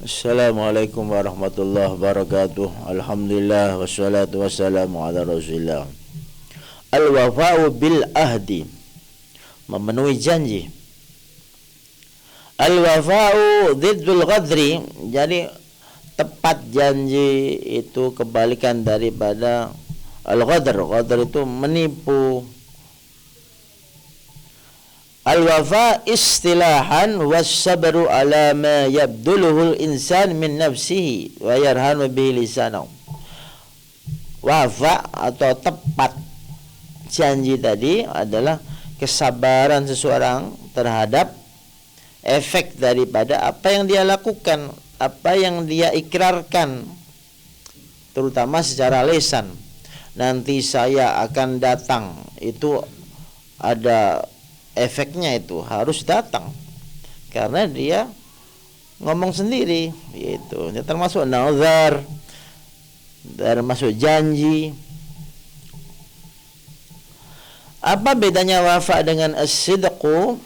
Assalamualaikum warahmatullahi wabarakatuh. Alhamdulillah wassalatu wassalamu ala Rasulillah. Al-wafa'u bil ahdi, memenuhi janji. Al-wafa'u dhiddul ghadri, jadi tepat janji itu kebalikan daripada al-ghadr. Ghadr itu menipu. Al-wafa istilahan was-sabru ala ma yabduluhul insan min nafsihi wa yarhanu bihi lisanahu. Wafa atau tepat janji tadi adalah kesabaran seseorang terhadap efek daripada apa yang dia lakukan, apa yang dia ikrarkan, terutama secara lisan. Nanti saya akan datang, itu ada efeknya, itu harus datang karena dia ngomong sendiri, itu termasuk nazar, termasuk janji. Apa bedanya wafa dengan as-sidqu?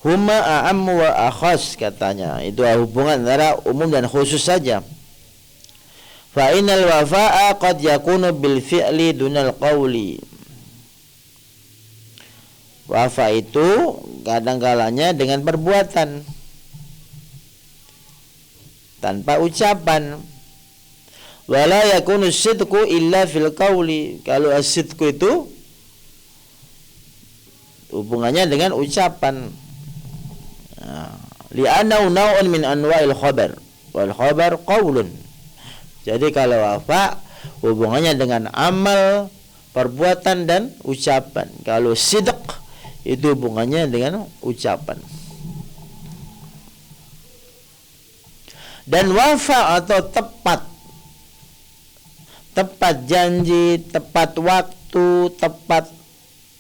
Huma a'ammu wa akhas, katanya itu hubungan antara umum dan khusus saja. Fa innal wafa'a qad yakunu bil fi'li dunal qawli. Wafa itu kadang-kalanya dengan perbuatan tanpa ucapan. Wala yakunu sidqu illa fil qawli. Kalau as-sidqu itu hubungannya dengan ucapan. Li'annahu naw'un min anwa'il khabar wal khabar qawlun. Jadi kalau wafa hubungannya dengan amal, perbuatan dan ucapan. Kalau sidq itu hubungannya dengan ucapan. Dan wafa atau tepat janji, tepat waktu,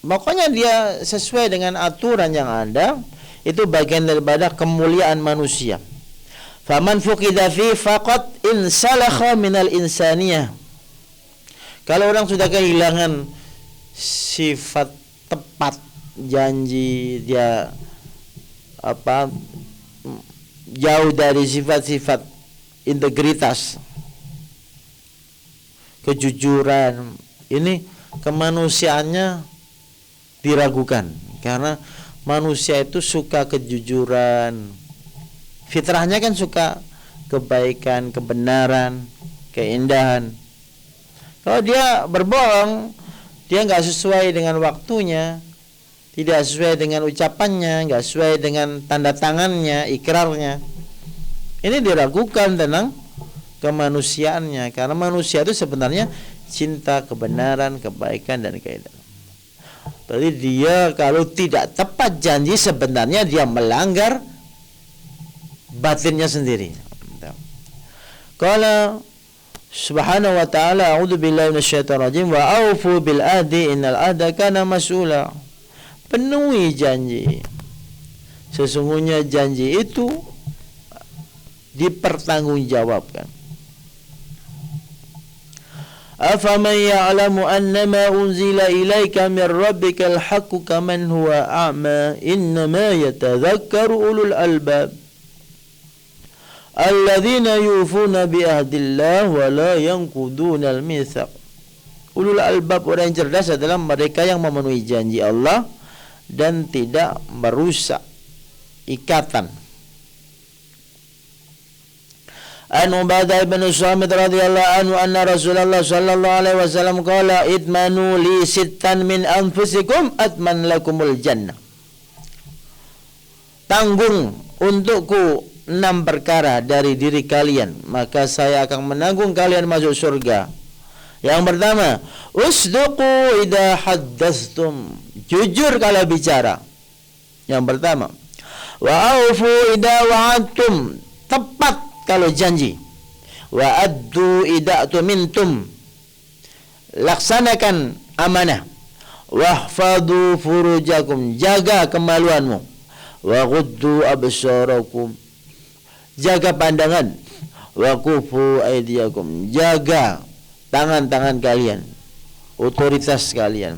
pokoknya dia sesuai dengan aturan yang ada, itu bagian daripada kemuliaan manusia. Faman fuqida fi faqat insalakha minal insaniyah. Kalau orang sudah kehilangan sifat tepat janji, dia jauh dari sifat-sifat integritas, kejujuran, ini kemanusiaannya diragukan karena manusia itu suka kejujuran, fitrahnya kan suka kebaikan, kebenaran, keindahan. Kalau dia berbohong, dia nggak sesuai dengan waktunya, tidak sesuai dengan ucapannya, nggak sesuai dengan tanda tangannya, ikrarnya, ini diragukan tentang kemanusiaannya. Karena manusia itu sebenarnya cinta kebenaran, kebaikan dan keindahan. Berarti dia kalau tidak tepat janji, sebenarnya dia melanggar batinnya sendiri. Qala subhanahu wa ta'ala, a'udzu billahi minasyaitonir rajim, wa aufu bil ahdi innal ahda kana mas'ula. Penuhi janji, sesungguhnya janji itu dipertanggungjawabkan. Afaman ya'lamu annama unzila ilaika min rabbikal haqqu kaman huwa a'ma innama yatadhakkaru ulul albab alladzina yufuna bi ahdillah wa la yanquduna al-mitsaq. Ulul albab, orang yang cerdas, adalah mereka yang memenuhi janji Allah dan tidak merusak ikatan. An Ubadah bin Samit radhiyallahu anhu anna Rasulullah sallallahu alaihi wasallam qala idmanu li sittan min anfusikum atman lakumul jannah. Tanggung untukku 6 perkara dari diri kalian, maka saya akan menanggung kalian masuk surga. Yang pertama, usduqu idza haddatstum, jujur kalau bicara. Yang pertama, wa aufu idza wa'adtum, tepat kalau janji. Wa addu idza tumintum, laksanakan amanah. Wahfadhu furujakum, jaga kemaluanmu. Wa ghuddu absarakum, jaga pandangan. Wa kufu aydiyakum, jaga tangan-tangan kalian, otoritas kalian.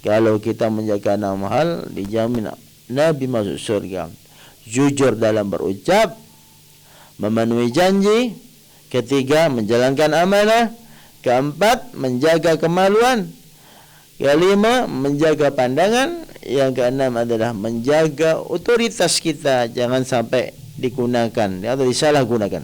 Kalau kita menjaga 6 hal, dijamin Nabi masuk surga. jujur dalam berucap, memenuhi janji. Ketiga, menjalankan amanah. Keempat, menjaga kemaluan. Kelima, menjaga pandangan. Yang keenam adalah menjaga otoritas kita, jangan sampai digunakan atau disalahgunakan.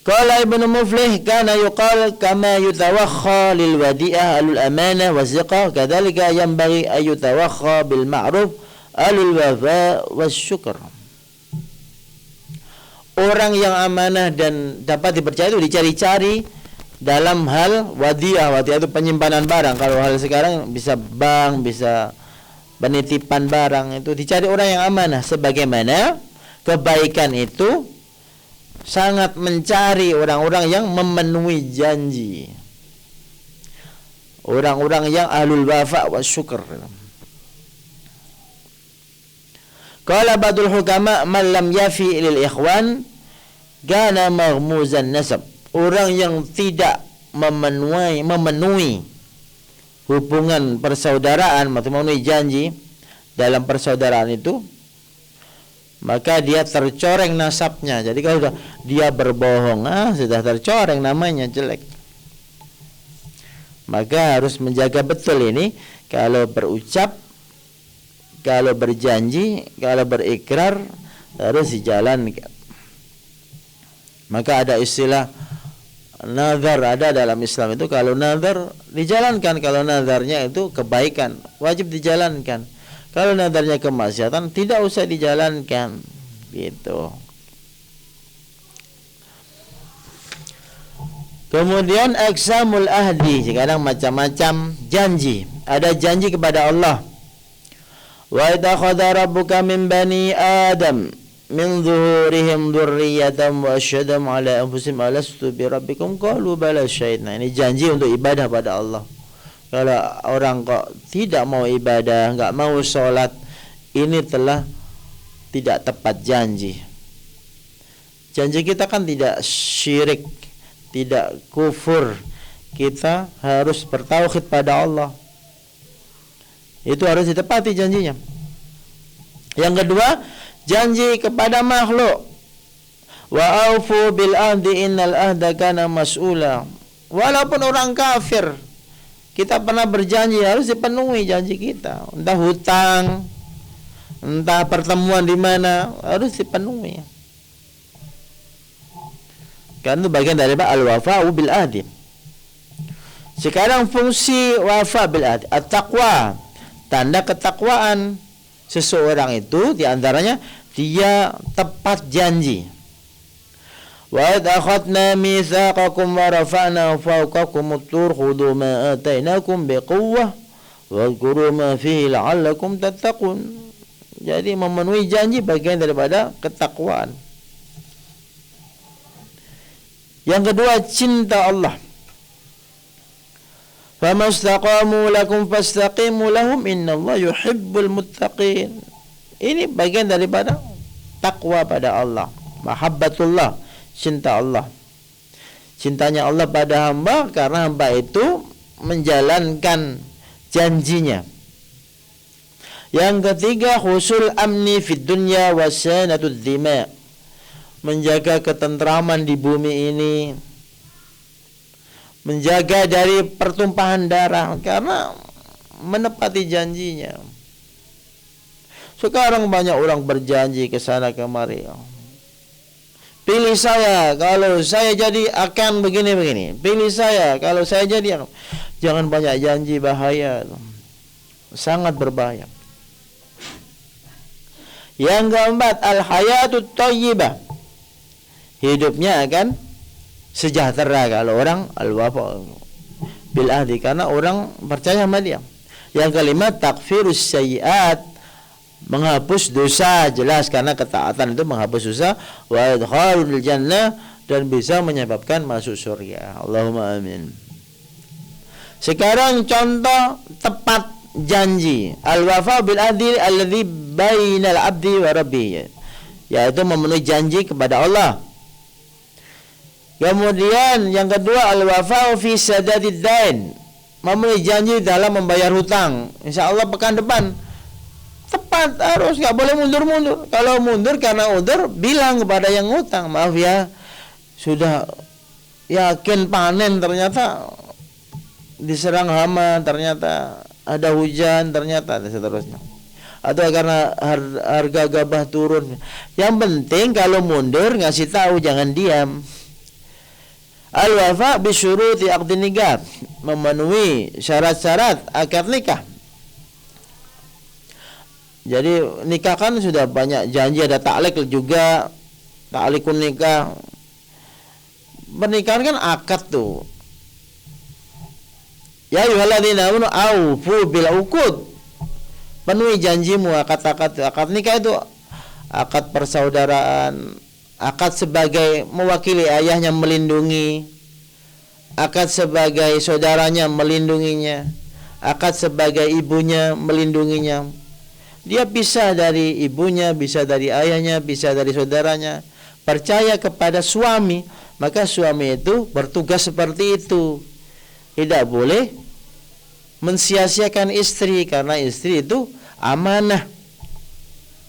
Qala Ibnu Muflih, kana yuqal kama yutawakha lil wadi'ah alul amanah wa ziqah, kadzalika yanbaghi ay yutawakha bil ma'ruf alul wafa wasyukr. Orang yang amanah dan dapat dipercaya itu dicari-cari dalam hal wadi'ah. Wadi'ah itu penyimpanan barang. Kalau hal sekarang bisa bank, bisa penitipan barang, itu dicari orang yang amanah. Sebagaimana kebaikan itu sangat mencari orang-orang yang memenuhi janji, orang-orang yang ahlul wafa wa syukur. Qala ba'dul hukama man lam yafi lil ikhwan kana maghmuzan nasab. Orang yang tidak memenuhi hubungan persaudaraan atau memenuhi janji dalam persaudaraan itu, maka dia tercoreng nasabnya. Jadi kalau sudah dia berbohong, sudah tercoreng namanya, jelek. Maka harus menjaga betul ini. Kalau berucap, kalau berjanji, kalau berikrar harus dijalankan. Maka ada istilah nazar, ada dalam Islam itu. Kalau nazar dijalankan, kalau nazarnya itu kebaikan wajib dijalankan. Kalau nadarnya kemaksiatan tidak usah dijalankan, gitu. Kemudian aqsamul ahdi, sekarang macam-macam janji. Ada janji kepada Allah. Wa idza khadha rabbuka min bani adam min zuhurihim dzurriyyatan wa asyhadum ala anfusihim alastu bi rabbikum qalu bala syahidna. Ini janji untuk ibadah pada Allah. Kalau orang kok tidak mau ibadah, enggak mau sholat, ini telah tidak tepat janji. Janji kita kan tidak syirik, tidak kufur. Kita harus bertauhid pada Allah. Itu harus ditepati janjinya. Yang kedua, janji kepada makhluk. Wa aufu bil ahdi innal ahda kana mas'ula. Walaupun orang kafir, kita pernah berjanji, harus dipenuhi janji kita. Entah hutang, entah pertemuan di mana, harus dipenuhi. Kan itu bagian dari al-wafa'u bil ahdi. Sekarang fungsi wafa bil ahdi, at-taqwa, tanda ketakwaan seseorang itu diantaranya dia tepat janji. Wa idh akhadna mitsaqakum wa rafa'na fawqakum at-tur khudhu ma atainakum biquwwah wadhkuru ma fihi la'allakum tattaqun. Jadi memenuhi janji bagian daripada ketakwaan. Yang kedua, cinta Allah. Famastaqamu lakum fastaqimu lahum innallaha yuhibbul muttaqin. Ini bagian daripada takwa pada Allah, mahabbatullah, cinta Allah. Cintanya Allah pada hamba karena hamba itu menjalankan janjinya. Yang ketiga, husul amni fid dunya wa sanatud dhima. Menjaga ketentraman di bumi ini, menjaga dari pertumpahan darah karena menepati janjinya. Sekarang banyak orang berjanji ke sana kemari. Pilih saya, kalau saya jadi akan begini-begini. Pilih saya, kalau saya jadi. Jangan banyak janji, bahaya. Sangat berbahaya. Yang keempat, al-hayatut thayyibah. Hidupnya akan sejahtera kalau orang al-wafa bil ahdi, karena orang percaya sama dia. Yang kelima, takfirus sayyiat, menghapus dosa, jelas karena ketaatan itu menghapus dosa. Wa idkhalul jannah, dan bisa menyebabkan masuk surga. Allahumma amin. Sekarang contoh tepat janji. Al-wafa bil ahdi alladhi bainal abdi wa rabbih, yaitu memenuhi janji kepada Allah. Kemudian yang kedua, al-wafa'u fi sadadid dain, memenuhi janji dalam membayar hutang. Insyaallah pekan depan tepat, harus nggak boleh mundur-mundur. Kalau mundur karena udur, bilang kepada yang ngutang, maaf ya, sudah yakin panen ternyata diserang hama, ternyata ada hujan, ternyata dan seterusnya. Atau karena harga gabah turun. Yang penting kalau mundur ngasih tahu, jangan diam. Al-wafa bi syuruti aqdin nikah, memenuhi syarat-syarat akad nikah. Jadi nikah kan sudah banyak janji, ada ta'liq juga, ta'liqun nikah. Pernikahan kan akad tuh. Ya ayyuhalladzina amanu aufu bil uqud. Penuhi janjimu. Akad nikah itu akad persaudaraan, akad sebagai mewakili ayahnya melindungi, akad sebagai saudaranya melindunginya, akad sebagai ibunya melindunginya. Dia bisa dari ibunya, bisa dari ayahnya, bisa dari saudaranya. Percaya kepada suami, maka suami itu bertugas seperti itu. Tidak boleh mensia-siakan istri, karena istri itu amanah,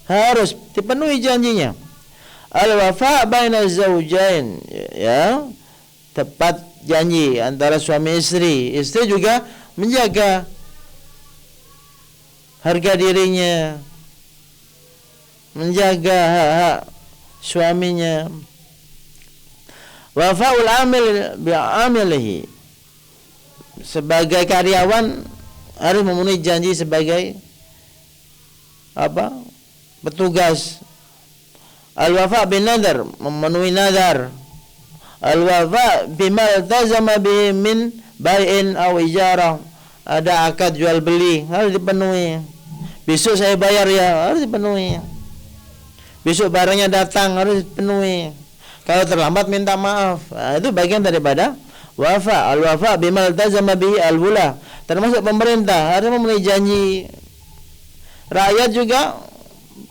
harus dipenuhi janjinya. Al-wafa baina zaujain, ya, tepat janji antara suami istri. Istri juga menjaga harga dirinya, menjaga hak-hak suaminya. Wafa'ul amil bi'amilihi, sebagai karyawan harus memenuhi janji sebagai apa? Petugas. Al-wafa bin nadar, memenuhi nadar. Al-wafa bima iltazama bihi min bai'in aw ijarah, ada akad jual beli harus dipenuhi. Besok saya bayar ya, harus dipenuhi. Besok barangnya datang, harus dipenuhi. Kalau terlambat minta maaf. Nah, itu bagian daripada wafa. Al-wafa bima iltazama bihi al-wula, termasuk pemerintah harus memenuhi janji. Rakyat juga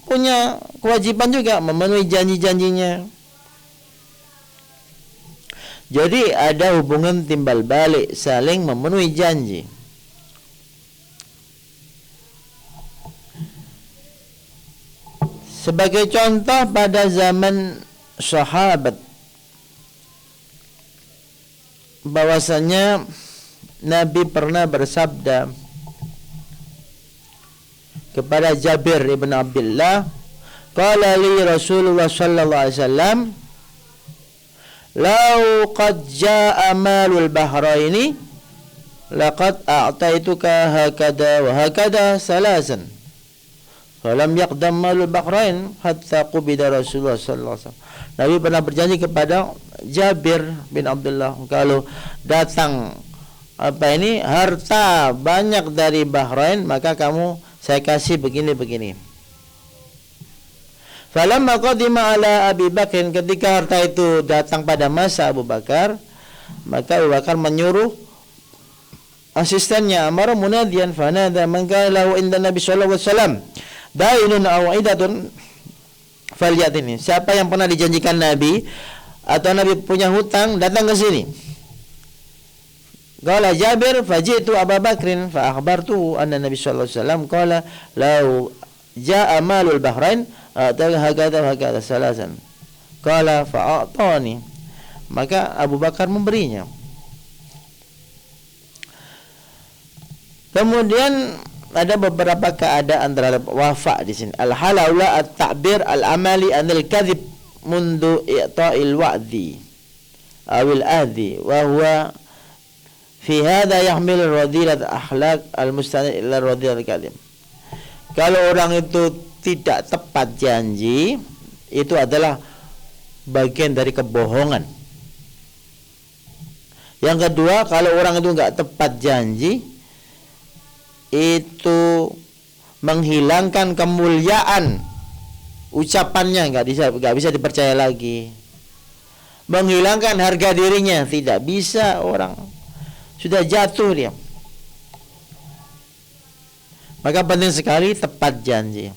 punya kewajiban juga memenuhi janji-janjinya. Jadi ada hubungan timbal balik, saling memenuhi janji. Sebagai contoh, pada zaman sahabat, bahwasanya Nabi pernah bersabda kepada Jabir ibn Abdullah, qala li Rasulullah sallallahu alaihi wasallam, "Lau qad jaa malul bahraini laqad a'taituka hakada wa hakada salasan." Falam yaqdam malul bahrain hatta qubida Rasulullah sallallahu alaihi wasallam. Nabi pernah berjanji kepada Jabir bin Abdullah, kalau datang harta banyak dari Bahrain, maka saya kasih begini-begini. Falamma qadima ala Abi Bakr, ketika harta itu datang pada masa Abu Bakar, maka Abu Bakar menyuruh asistennya, amara munadiyan fanada man kana lahu inda Nabi sallallahu alaihi wasallam dainun aw idatun falyatini. Siapa yang pernah dijanjikan Nabi atau Nabi punya hutang, datang ke sini. Qala Jabir faji'tu Abu Bakrin fa akhbartu anna Nabi sallallahu alaihi wasallam qala law jaa malul bahrain hakada salasan. Qala fa a'tani. Maka Abu Bakar memberinya. Kemudian ada beberapa keadaan terhadap wafa di sini. Al-halaula at-ta'bir al-amali anil kadhib mundu i'ta'il wa'di awil ahdi wa huwa fi hadha yahmil radilat akhlaq al-mustanid ila radilat kadhib. Kalau orang itu tidak tepat janji, itu adalah bagian dari kebohongan. Yang kedua, kalau orang itu enggak tepat janji, itu menghilangkan kemuliaan ucapannya, nggak bisa dipercaya lagi. Menghilangkan harga dirinya, tidak bisa, orang sudah jatuh dia. Maka penting sekali tepat janji.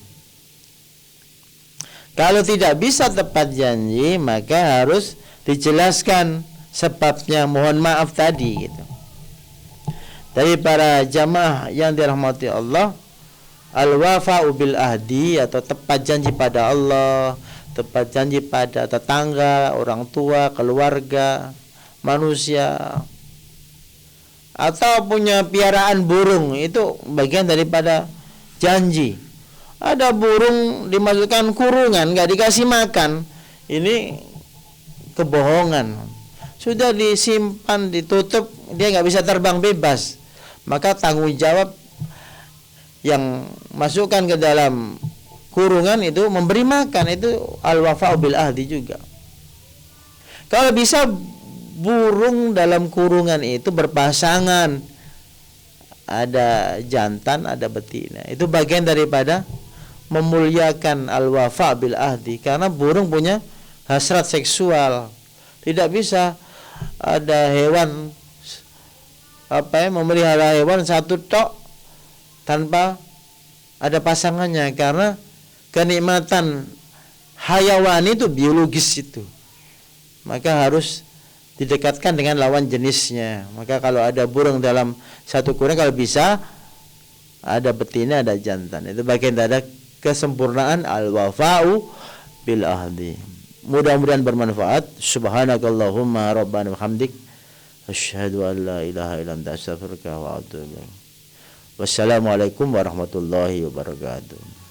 Kalau tidak bisa tepat janji, maka harus dijelaskan sebabnya, mohon maaf tadi gitu. Dari para jamaah yang dirahmati Allah, Al-wafa'u bil ahdi atau tepat janji pada Allah, tepat janji pada tetangga, orang tua, keluarga, manusia, atau punya piaraan burung, itu bagian daripada janji. Ada burung dimasukkan kurungan, nggak dikasih makan, ini kebohongan. Sudah disimpan, ditutup, dia nggak bisa terbang bebas, maka tanggung jawab yang masukkan ke dalam kurungan itu memberi makan, itu al-wafa'u bil ahdi juga. Kalau bisa burung dalam kurungan itu berpasangan, ada jantan, ada betina, itu bagian daripada memuliakan al-wafa' bil ahdi, karena burung punya hasrat seksual. Tidak bisa ada hewan memelihara hewan satu tok tanpa ada pasangannya, karena kenikmatan hayawani itu biologis itu, maka harus didekatkan dengan lawan jenisnya. Maka kalau ada burung dalam satu kurungan, kalau bisa ada betina, ada jantan, itu bagian dari kesempurnaan al-wafa'u bil ahdi. Mudah-mudahan bermanfaat. Subhanakallahumma rabbana bihamdik asyhadu an la ilaha illa anta astaghfiruka wa atubu ilaik. Wassalamualaikum warahmatullahi wabarakatuh.